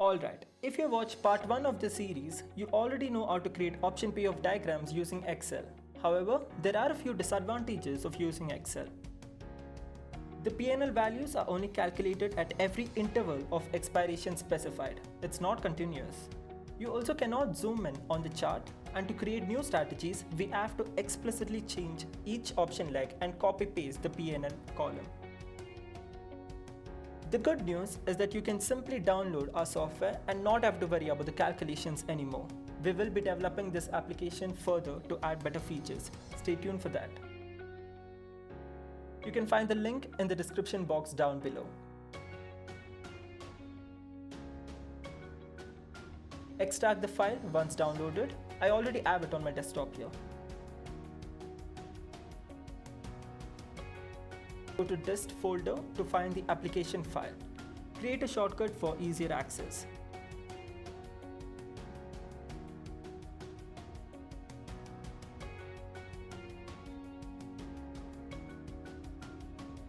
Alright, if you watched part 1 of the series, you already know how to create option payoff diagrams using Excel. However, there are a few disadvantages of using Excel. The P&L values are only calculated at every interval of expiration specified. It's not continuous. You also cannot zoom in on the chart, and to create new strategies, we have to explicitly change each option leg and copy paste the P&L column. The good news is that you can simply download our software and not have to worry about the calculations anymore. We will be developing this application further to add better features. Stay tuned for that. You can find the link in the description box down below. Extract the file once downloaded. I already have it on my desktop here. Go to dist folder to find the application file. Create a shortcut for easier access.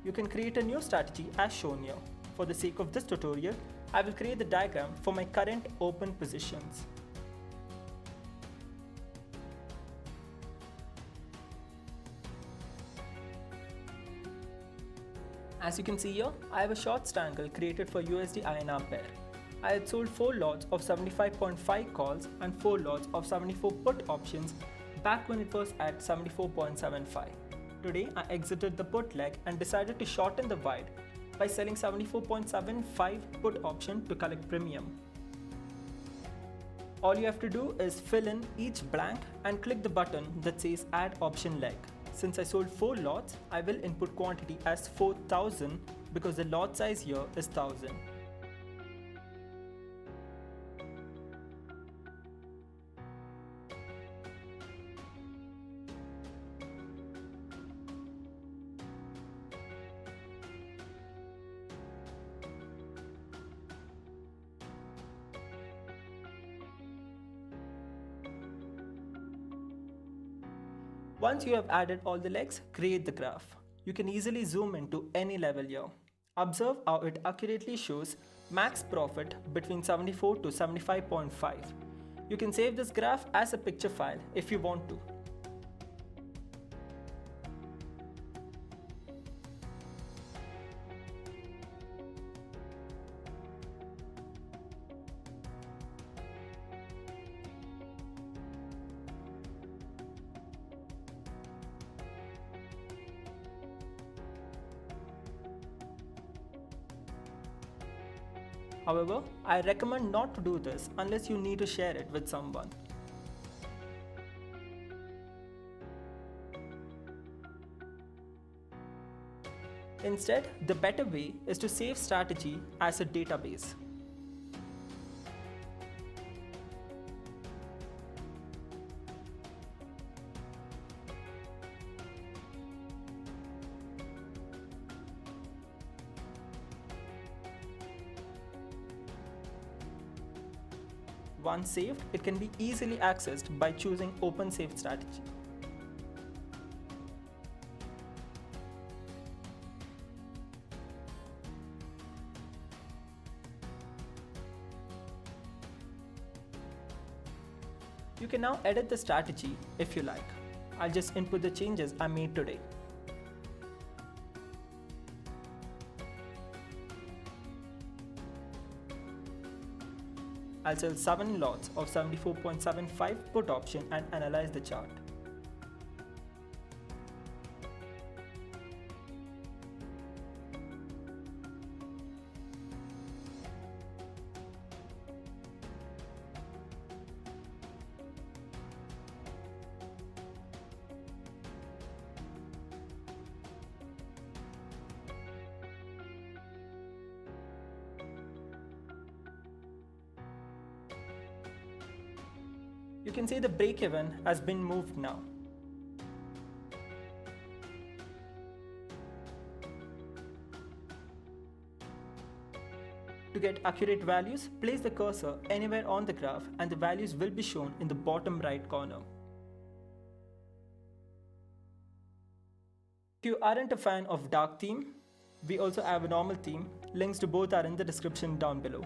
You can create a new strategy as shown here. For the sake of this tutorial, I will create the diagram for my current open positions. As you can see here, I have a short strangle created for USD INR pair. I had sold 4 lots of 75.5 calls and 4 lots of 74 put options back when it was at 74.75. Today I exited the put leg and decided to shorten the wide by selling 74.75 put option to collect premium. All you have to do is fill in each blank and click the button that says add option leg. Since I sold 4 lots, I will input quantity as 4000 because the lot size here is 1000. Once you have added all the legs, create the graph. You can easily zoom into any level here. Observe how it accurately shows max profit between 74 to 75.5. You can save this graph as a picture file if you want to. However, I recommend not to do this unless you need to share it with someone. Instead, the better way is to save strategy as a database. Once saved, it can be easily accessed by choosing Open Save Strategy. You can now edit the strategy if you like. I'll just input the changes I made today. I'll sell 7 lots of 74.75 put option and analyze the chart. You can see the break-even has been moved now. To get accurate values, place the cursor anywhere on the graph and the values will be shown in the bottom right corner. If you aren't a fan of dark theme, we also have a normal theme. Links to both are in the description down below.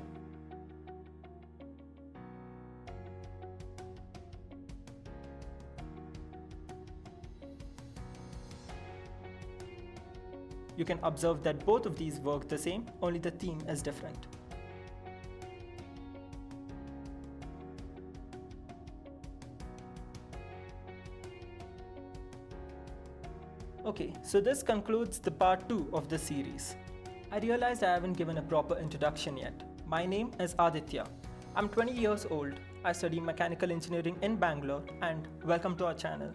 you can observe that both of these work the same, only the theme is different. Okay, so this concludes the part 2 of the series. I realized I haven't given a proper introduction yet. My name is Aditya. I'm 20 years old. I study mechanical engineering in Bangalore, and welcome to our channel.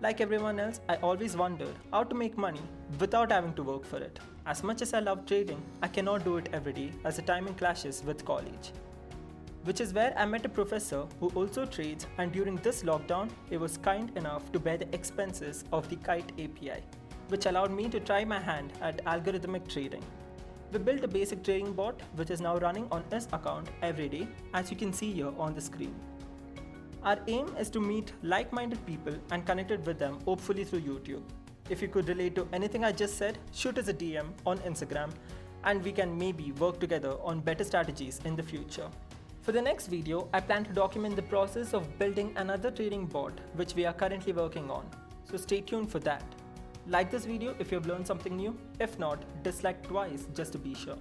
Like everyone else, I always wondered how to make money without having to work for it. As much as I love trading, I cannot do it every day as the timing clashes with college. Which is where I met a professor who also trades, and during this lockdown, he was kind enough to bear the expenses of the Kite API, which allowed me to try my hand at algorithmic trading. We built a basic trading bot which is now running on his account every day, as you can see here on the screen. Our aim is to meet like-minded people and connect it with them, hopefully through YouTube. If you could relate to anything I just said, shoot us a DM on Instagram and we can maybe work together on better strategies in the future. For the next video, I plan to document the process of building another trading bot which we are currently working on. So stay tuned for that. Like this video if you have learned something new. If not, dislike twice just to be sure.